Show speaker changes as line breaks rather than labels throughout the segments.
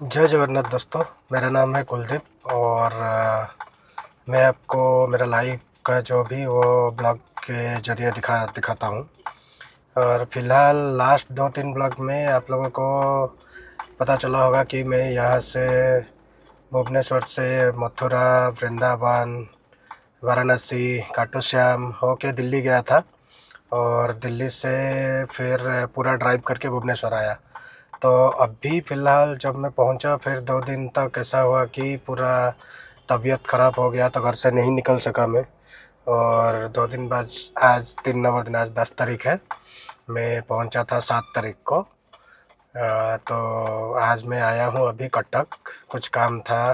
जय जगन्नाथ दोस्तों, मेरा नाम है कुलदीप और मैं आपको मेरा लाइफ का जो भी वो ब्लॉग के ज़रिए दिखाता हूँ। और फिलहाल लास्ट 2-3 ब्लॉग में आप लोगों को पता चला होगा कि मैं यहाँ से भुवनेश्वर से मथुरा, वृंदावन, वाराणसी, खाटू श्याम होके दिल्ली गया था और दिल्ली से फिर पूरा ड्राइव करके भुवनेश्वर आया। तो अभी फ़िलहाल जब मैं पहुंचा फिर 2 दिन तक ऐसा हुआ कि पूरा तबीयत ख़राब हो गया, तो घर से नहीं निकल सका मैं। और 2 दिन बाद आज 3 नंबर दिन, आज 10 तारीख है, मैं पहुंचा था 7 तारीख को। तो आज मैं आया हूं अभी कटक, कुछ काम था।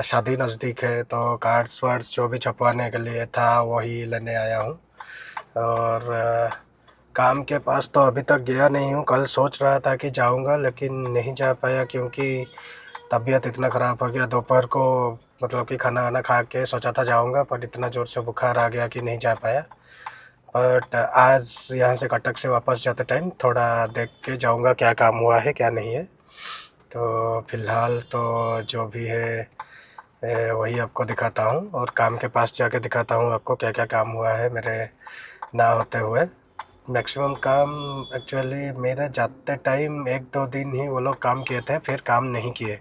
शादी नज़दीक है तो कार्ड्स वार्ड्स जो भी छपवाने के लिए था वही लेने आया हूं। और काम के पास तो अभी तक गया नहीं हूँ। कल सोच रहा था कि जाऊँगा लेकिन नहीं जा पाया क्योंकि तबीयत इतना ख़राब हो गया। दोपहर को मतलब कि खाना वाना खा के सोचा था जाऊँगा, पर इतना ज़ोर से बुखार आ गया कि नहीं जा पाया। बट आज यहाँ से कटक से वापस जाते टाइम थोड़ा देख के जाऊँगा क्या काम हुआ है क्या नहीं है। तो फ़िलहाल तो जो भी है वही आपको दिखाता हूँ और काम के पास जाके दिखाता हूँ आपको क्या क्या काम हुआ है मेरे ना होते हुए। मैक्सिमम काम एक्चुअली मेरे जाते टाइम 1-2 दिन ही वो लोग काम किए थे, फिर काम नहीं किए।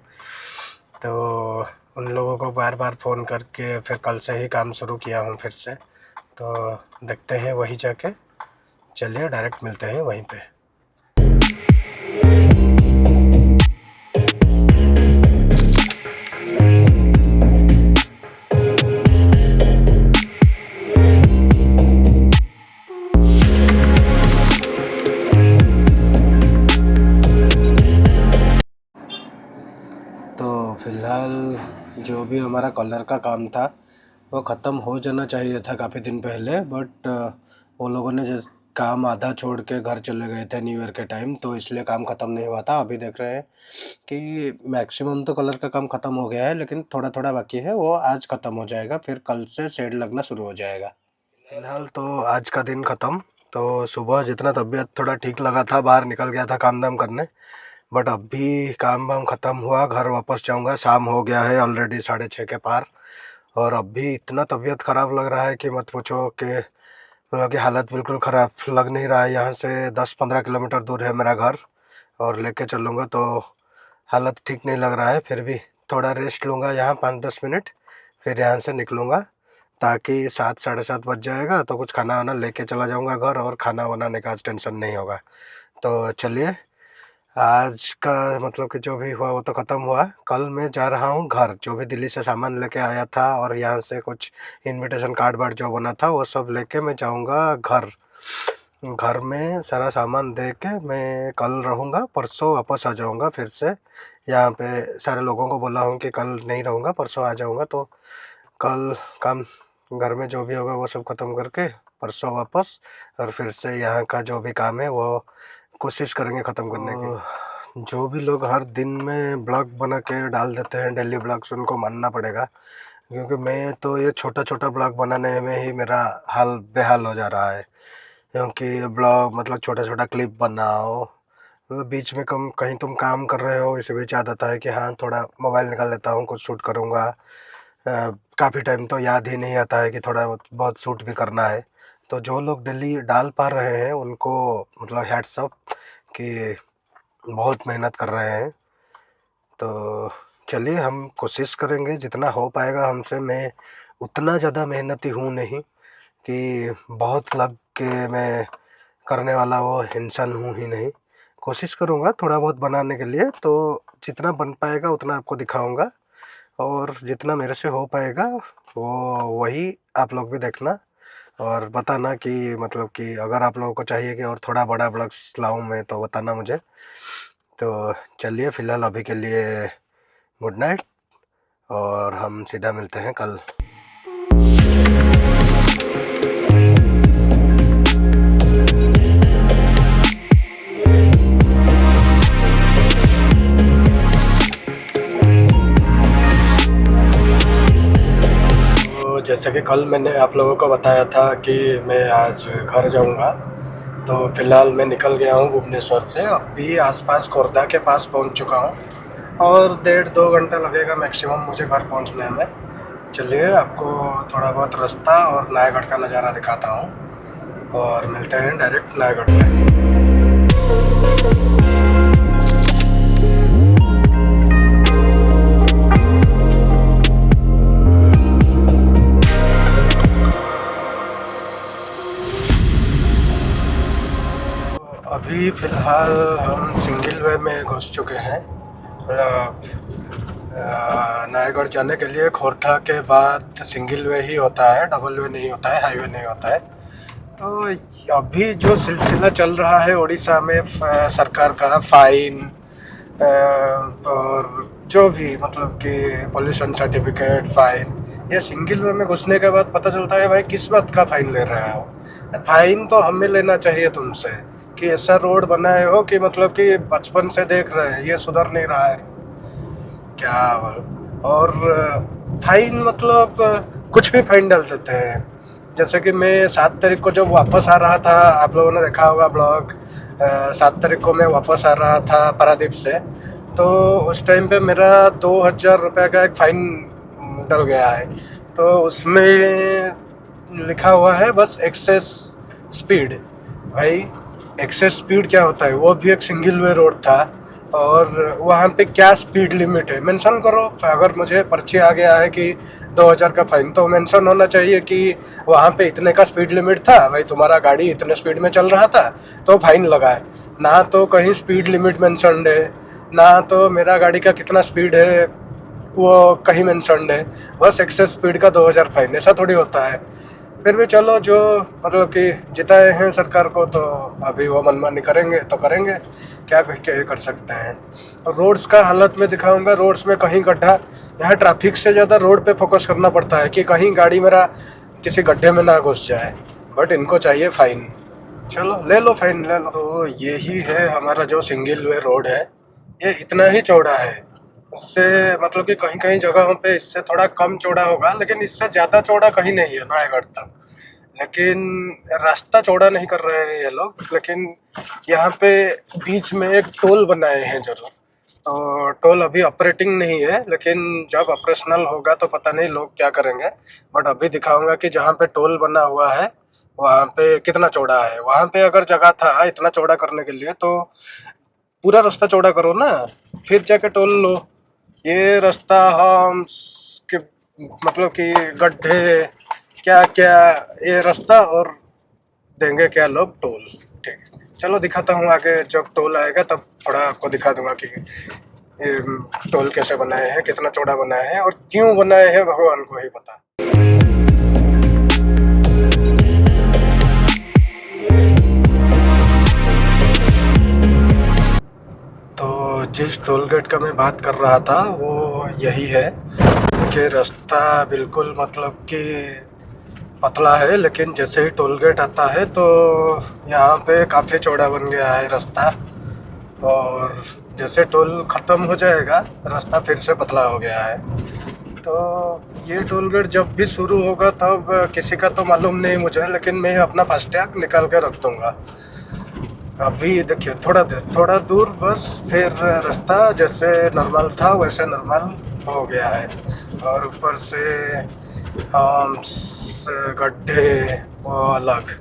तो उन लोगों को बार बार फ़ोन करके फिर कल से ही काम शुरू किया हूँ फिर से। तो देखते हैं वहीं जाके, चलिए डायरेक्ट मिलते हैं वहीं पे। तो फ़िलहाल जो भी हमारा कलर का काम था वो ख़त्म हो जाना चाहिए था काफ़ी दिन पहले, बट वो लोगों ने जिस काम आधा छोड़ के घर चले गए थे न्यू ईयर के टाइम, तो इसलिए काम ख़त्म नहीं हुआ था। अभी देख रहे हैं कि मैक्सिमम तो कलर का काम ख़त्म हो गया है, लेकिन थोड़ा थोड़ा बाकी है, वो आज ख़त्म हो जाएगा, फिर कल से शेड लगना शुरू हो जाएगा। फिलहाल तो आज का दिन ख़त्म। तो सुबह जितना तबीयत थोड़ा ठीक लगा था बाहर निकल गया था काम धाम करने, बट अभी काम वाम ख़त्म हुआ, घर वापस जाऊंगा। शाम हो गया है ऑलरेडी 6:30 के पार, और अभी इतना तबीयत ख़राब लग रहा है कि मत पूछो। कि मतलब कि हालत बिल्कुल ख़राब लग नहीं रहा है। यहाँ से 10-15 किलोमीटर दूर है मेरा घर, और लेके चलूँगा तो हालत ठीक नहीं लग रहा है। फिर भी थोड़ा रेस्ट लूँगा यहाँ 5-10 मिनट, फिर यहाँ से निकलूँगा, ताकि 7 साढ़े 7 बज जाएगा तो कुछ खाना वाना लेके चला जाऊँगा घर, और खाना बनाने का आज टेंशन नहीं होगा। तो चलिए, आज का मतलब कि जो भी हुआ वो तो ख़त्म हुआ। कल मैं जा रहा हूँ घर, जो भी दिल्ली से सामान लेके आया था और यहाँ से कुछ इनविटेशन कार्ड वार्ड जो बना था वो सब लेके मैं जाऊँगा घर। घर में सारा सामान दे के मैं कल रहूँगा, परसों वापस आ जाऊँगा फिर से। यहाँ पे सारे लोगों को बोला हूँ कि कल नहीं रहूँगा, परसों आ जाऊँगा। तो कल काम घर में जो भी होगा वो सब ख़त्म करके परसों वापस, और फिर से यहाँ का जो भी काम है वो कोशिश करेंगे ख़त्म करने की। जो भी लोग हर दिन में ब्लॉग बना के डाल देते हैं, डेली ब्लॉग्स, उनको मानना पड़ेगा, क्योंकि मैं तो ये छोटा छोटा ब्लॉग बनाने में ही मेरा हाल बेहाल हो जा रहा है। क्योंकि ब्लॉग मतलब छोटा छोटा क्लिप बनाओ, मतलब बीच में कम कहीं तुम काम कर रहे हो, इसी बीच याद आता है कि हाँ थोड़ा मोबाइल निकाल लेता हूँ, कुछ शूट करूँगा। काफ़ी टाइम तो याद ही नहीं आता है कि थोड़ा बहुत शूट भी करना है। तो जो लोग डेली डाल पा रहे हैं उनको मतलब हैट्स अप, कि बहुत मेहनत कर रहे हैं। तो चलिए, हम कोशिश करेंगे जितना हो पाएगा हमसे। मैं उतना ज़्यादा मेहनती हूँ नहीं कि बहुत लग के मैं करने वाला वो इंसान हूँ ही नहीं। कोशिश करूँगा थोड़ा बहुत बनाने के लिए, तो जितना बन पाएगा उतना आपको दिखाऊँगा, और जितना मेरे से हो पाएगा वो वही आप लोग भी देखना और बताना कि मतलब कि अगर आप लोगों को चाहिए कि और थोड़ा बड़ा ब्लॉग्स लाऊं मैं, तो बताना मुझे। तो चलिए, फ़िलहाल अभी के लिए गुड नाइट, और हम सीधा मिलते हैं कल। तो जैसे कि कल मैंने आप लोगों को बताया था कि मैं आज घर जाऊंगा, तो फिलहाल मैं निकल गया हूं भुवनेश्वर से। अभी आसपास खुर्दा के पास पहुंच चुका हूं, और 1.5-2 घंटा लगेगा मैक्सिमम मुझे घर पहुंचने में। चलिए आपको थोड़ा बहुत रास्ता और नयागढ़ का नज़ारा दिखाता हूँ और मिलते हैं डायरेक्ट नयागढ़ में। अभी फ़िलहाल हम सिंगल वे में घुस चुके हैं। नयागढ़ जाने के लिए खोर्धा के बाद सिंगल वे ही होता है, डबल वे नहीं होता है, हाईवे नहीं होता है। तो अभी जो सिलसिला चल रहा है उड़ीसा में सरकार का फ़ाइन और जो भी मतलब कि पोल्यूशन सर्टिफिकेट फ़ाइन, ये सिंगल वे में घुसने के बाद पता चलता है भाई किस बात का फ़ाइन ले रहे हो। फ़ाइन तो हमें लेना चाहिए तुमसे कि ऐसा रोड बनाए हो कि मतलब कि बचपन से देख रहे हैं ये सुधर नहीं रहा है क्या बोल। और फाइन मतलब कुछ भी फाइन डाल देते हैं। जैसे कि मैं 7 तारीख को जब वापस आ रहा था, आप लोगों ने देखा होगा ब्लॉग, 7 तारीख को मैं वापस आ रहा था पारादीप से, तो उस टाइम पे मेरा 2,000 रुपये का एक फ़ाइन डल गया है। तो उसमें लिखा हुआ है बस एक्सेस स्पीड। भाई एक्सेस स्पीड क्या होता है? वो भी एक सिंगल वे रोड था और वहाँ पे क्या स्पीड लिमिट है मेंशन करो। अगर मुझे पर्ची आ गया है कि 2,000 का फ़ाइन, तो मेंशन होना चाहिए कि वहाँ पे इतने का स्पीड लिमिट था, भाई तुम्हारा गाड़ी इतने स्पीड में चल रहा था तो फ़ाइन लगा है। ना तो कहीं स्पीड लिमिट मेंशनड है, ना तो मेरा गाड़ी का कितना स्पीड है वो कहीं मेंशनड है, बस एक्सेस स्पीड का 2,000 फ़ाइन। ऐसा थोड़ी होता है। फिर भी चलो, जो मतलब कि जिताए हैं सरकार को तो अभी वो मनमानी करेंगे तो करेंगे, क्या कर सकते हैं। और रोड्स का हालत में दिखाऊंगा, रोड्स में कहीं गड्ढा, यहाँ ट्रैफिक से ज़्यादा रोड पे फोकस करना पड़ता है कि कहीं गाड़ी मेरा किसी गड्ढे में ना घुस जाए, बट इनको चाहिए फ़ाइन। चलो ले लो फ़ाइन ले लो। तो यही है हमारा जो सिंगल वे रोड है, ये इतना ही चौड़ा है। उससे मतलब कि कहीं कहीं जगहों पे इससे थोड़ा कम चौड़ा होगा, लेकिन इससे ज़्यादा चौड़ा कहीं नहीं है नयागढ़ तक। लेकिन रास्ता चौड़ा नहीं कर रहे हैं ये लोग, लेकिन यहाँ पे बीच में एक टोल बनाए हैं ज़रूर। तो टोल अभी ऑपरेटिंग नहीं है, लेकिन जब ऑपरेशनल होगा तो पता नहीं लोग क्या करेंगे। बट अभी दिखाऊंगा कि जहाँ पे टोल बना हुआ है वहाँ पे कितना चौड़ा है। वहाँ पे अगर जगह था इतना चौड़ा करने के लिए तो पूरा रास्ता चौड़ा करो ना, फिर जाके टोल लो। ये रास्ता हम के मतलब कि गड्ढे क्या क्या, ये रास्ता और देंगे क्या लोग टोल। ठीक है, चलो दिखाता हूँ आगे, जब टोल आएगा तब थोड़ा आपको दिखा दूंगा कि ये टोल कैसे बनाए हैं, कितना चौड़ा बनाए हैं और क्यों बनाए हैं भगवान को ही पता। तो जिस टोल गेट का मैं बात कर रहा था वो यही है कि रास्ता बिल्कुल मतलब कि पतला है, लेकिन जैसे ही टोल गेट आता है तो यहाँ पे काफ़ी चौड़ा बन गया है रास्ता। और जैसे टोल ख़त्म हो जाएगा रास्ता फिर से पतला हो गया है। तो ये टोल गेट जब भी शुरू होगा तब किसी का तो मालूम नहीं मुझे, लेकिन मैं अपना फास्टैग निकाल के रख दूँगा। अभी देखिए थोड़ा दूर बस, फिर रास्ता जैसे नॉर्मल था वैसे नॉर्मल हो गया है। और ऊपर से हम्स गड्ढे वो अलग।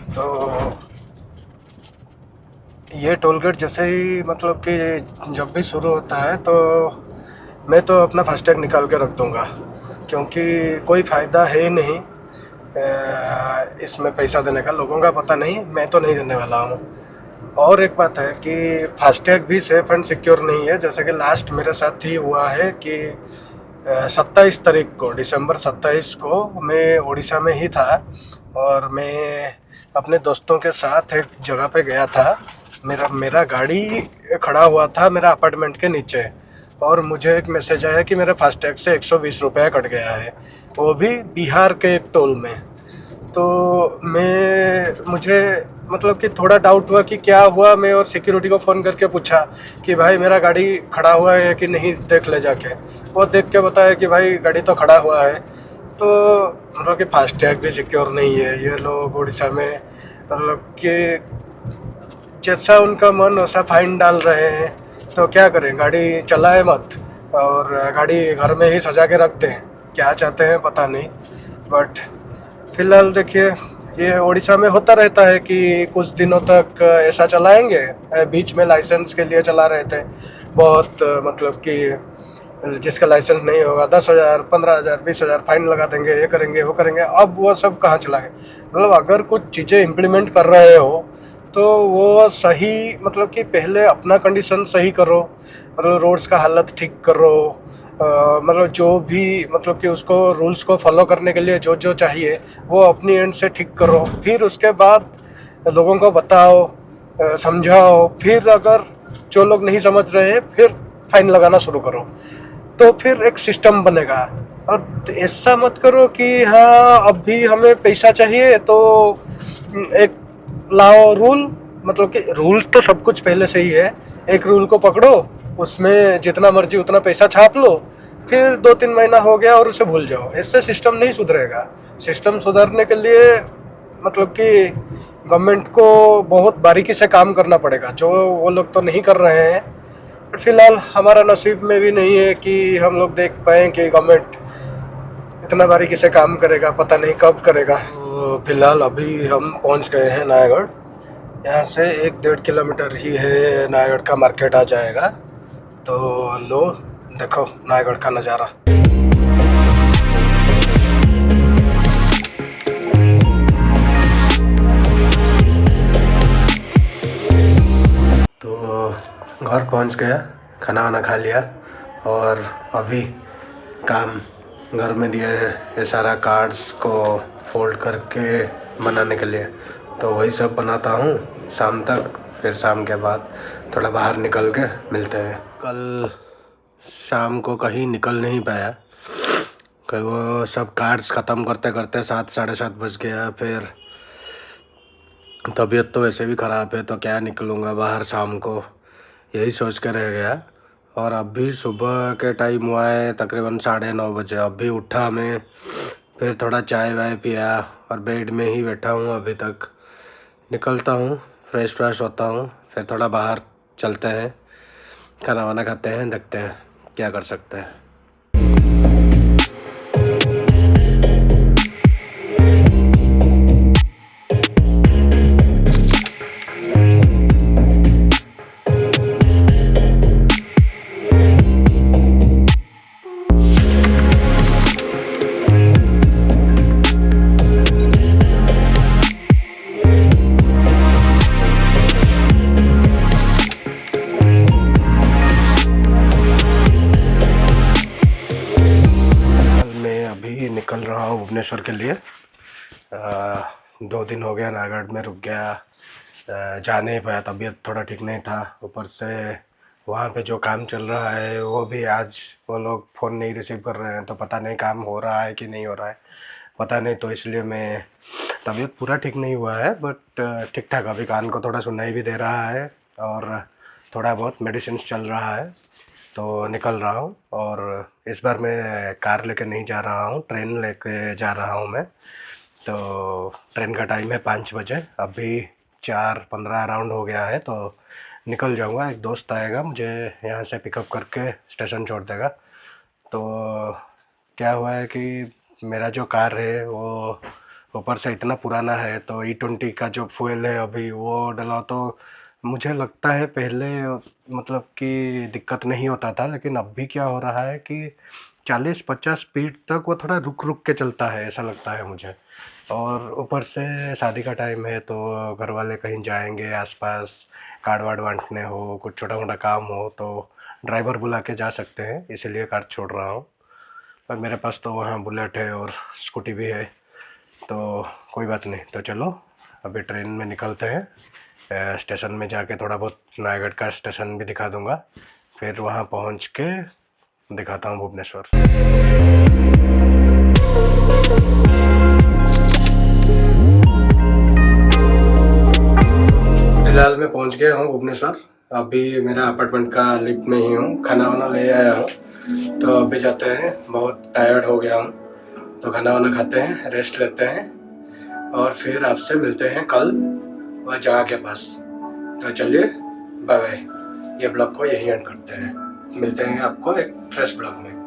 तो ये टोल गेट जैसे ही मतलब कि जब भी शुरू होता है तो मैं तो अपना फास्टैग निकाल के रख दूँगा, क्योंकि कोई फ़ायदा है ही नहीं इसमें पैसा देने का। लोगों का पता नहीं, मैं तो नहीं देने वाला हूँ। और एक बात है कि फास्टैग भी सेफ एंड सिक्योर नहीं है। जैसे कि लास्ट मेरे साथ ही हुआ है कि 27 तारीख को, दिसंबर 27 को मैं उड़ीसा में ही था और मैं अपने दोस्तों के साथ एक जगह पे गया था। मेरा गाड़ी खड़ा हुआ था मेरा अपार्टमेंट के नीचे और मुझे एक मैसेज आया कि मेरे फास्टैग से 120 रुपये कट गया है, वो भी बिहार के एक टोल में। तो मुझे मतलब कि थोड़ा डाउट हुआ कि क्या हुआ। मैं और सिक्योरिटी को फ़ोन करके पूछा कि भाई मेरा गाड़ी खड़ा हुआ है कि नहीं, देख ले जाके। वो देख के बताया कि भाई गाड़ी तो खड़ा हुआ है। तो मतलब कि फास्टैग भी सिक्योर नहीं है। ये लोग उड़ीसा में मतलब कि जैसा उनका मन वैसा फ़ाइन डाल रहे हैं। तो क्या करें, गाड़ी चलाए मत और गाड़ी घर में ही सजा के रखते हैं। क्या चाहते हैं पता नहीं, बट फिलहाल देखिए ये उड़ीसा में होता रहता है कि कुछ दिनों तक ऐसा चलाएंगे। बीच में लाइसेंस के लिए चला रहे थे बहुत, मतलब कि जिसका लाइसेंस नहीं होगा 10,000 15,000 20,000 फाइन लगा देंगे, ये करेंगे वो करेंगे। अब वो सब कहाँ चला गया। मतलब अगर कुछ चीज़ें इम्प्लीमेंट कर रहे हो तो वो सही, मतलब कि पहले अपना कंडीशन सही करो, मतलब रोड्स का हालत ठीक करो, मतलब जो भी, मतलब कि उसको रूल्स को फॉलो करने के लिए जो जो चाहिए वो अपनी एंड से ठीक करो। फिर उसके बाद लोगों को बताओ, समझाओ। फिर अगर जो लोग नहीं समझ रहे हैं फिर फाइन लगाना शुरू करो, तो फिर एक सिस्टम बनेगा। और ऐसा मत करो कि हाँ अब भी हमें पैसा चाहिए तो एक लाओ रूल, मतलब कि रूल्स तो सब कुछ पहले से ही है। एक रूल को पकड़ो, उसमें जितना मर्जी उतना पैसा छाप लो, फिर 2-3 महीना हो गया और उसे भूल जाओ। इससे सिस्टम नहीं सुधरेगा। सिस्टम सुधारने के लिए मतलब कि गवर्नमेंट को बहुत बारीकी से काम करना पड़ेगा, जो वो लोग तो नहीं कर रहे हैं। बट फिलहाल हमारा नसीब में भी नहीं है कि हम लोग देख पाएँ कि गवर्नमेंट इतना बारीकी से काम करेगा, पता नहीं कब करेगा। तो फिलहाल अभी हम पहुंच गए हैं नयागढ़। यहाँ से 1-1.5 किलोमीटर ही है, नयागढ़ का मार्केट आ जाएगा। तो लो देखो नयागढ़ का नज़ारा। तो घर पहुंच गया, खाना वाना खा लिया और अभी काम घर में दिए हैं ये सारा कार्ड्स को फोल्ड करके बनाने के लिए। तो वही सब बनाता हूँ शाम तक, फिर शाम के बाद थोड़ा बाहर निकल के मिलते हैं। कल शाम को कहीं निकल नहीं पाया, कि वो सब कार्ड्स ख़त्म करते करते 7-7:30 बज गया। फिर तबीयत तो वैसे भी ख़राब है तो क्या निकलूँगा बाहर शाम को, यही सोच के रह गया। और अभी सुबह के टाइम हुआ है तकरीबन 9:30 बजे। अभी उठा मैं, फिर थोड़ा चाय वाय पिया और बेड में ही बैठा हूँ अभी तक। निकलता हूँ, फ्रेश फ्रेश होता हूँ, फिर थोड़ा बाहर चलते हैं, खाना वाना खाते हैं, देखते हैं क्या कर सकते हैं। निकल रहा हूँ भुवनेश्वर के लिए। 2 दिन हो गया नागढ़ में रुक गया, जा नहीं पाया, तबीयत थोड़ा ठीक नहीं था। ऊपर से वहाँ पे जो काम चल रहा है वो भी आज वो लोग फ़ोन नहीं रिसीव कर रहे हैं, तो पता नहीं काम हो रहा है कि नहीं हो रहा है, पता नहीं। तो इसलिए मैं, तबीयत पूरा ठीक नहीं हुआ है बट ठीक ठाक, अभी कान को थोड़ा सुनाई भी दे रहा है और थोड़ा बहुत मेडिसिन चल रहा है। तो निकल रहा हूँ और इस बार मैं कार लेके नहीं जा रहा हूँ, ट्रेन लेके जा रहा हूँ मैं। तो ट्रेन का टाइम है 5 बजे, अभी 4:15 अराउंड हो गया है, तो निकल जाऊँगा। एक दोस्त आएगा मुझे यहाँ से पिकअप करके स्टेशन छोड़ देगा। तो क्या हुआ है कि मेरा जो कार है वो ऊपर से इतना पुराना है, तो E20 का जो फ्यूल है अभी वो डला, तो मुझे लगता है पहले मतलब कि दिक्कत नहीं होता था, लेकिन अब भी क्या हो रहा है कि 40-50 स्पीड तक वो थोड़ा रुक रुक के चलता है, ऐसा लगता है मुझे। और ऊपर से शादी का टाइम है तो घर वाले कहीं जाएंगे आसपास, कार्ड वार्ड बांटने हो, कुछ छोटा मोटा काम हो तो ड्राइवर बुला के जा सकते हैं, इसीलिए कार छोड़ रहा हूँ। और मेरे पास तो वहाँ बुलेट है और स्कूटी भी है, तो कोई बात नहीं। तो चलो अभी ट्रेन में निकलते हैं, स्टेशन में जाके थोड़ा बहुत नायगढ़ का स्टेशन भी दिखा दूंगा, फिर वहाँ पहुँच के दिखाता हूँ भुवनेश्वर। फिलहाल मैं पहुँच गया हूँ भुवनेश्वर। अभी मेरा अपार्टमेंट का लिफ्ट में ही हूँ, खाना वाना ले आया हूँ, तो अभी जाते हैं। बहुत टायर्ड हो गया हूँ, तो खाना वाना खाते हैं, रेस्ट लेते हैं और फिर आपसे मिलते हैं कल वह जगह के पास। तो चलिए, बाय बाय। ये ब्लॉग को यही एंड करते हैं। मिलते हैं आपको एक फ्रेश ब्लॉग में।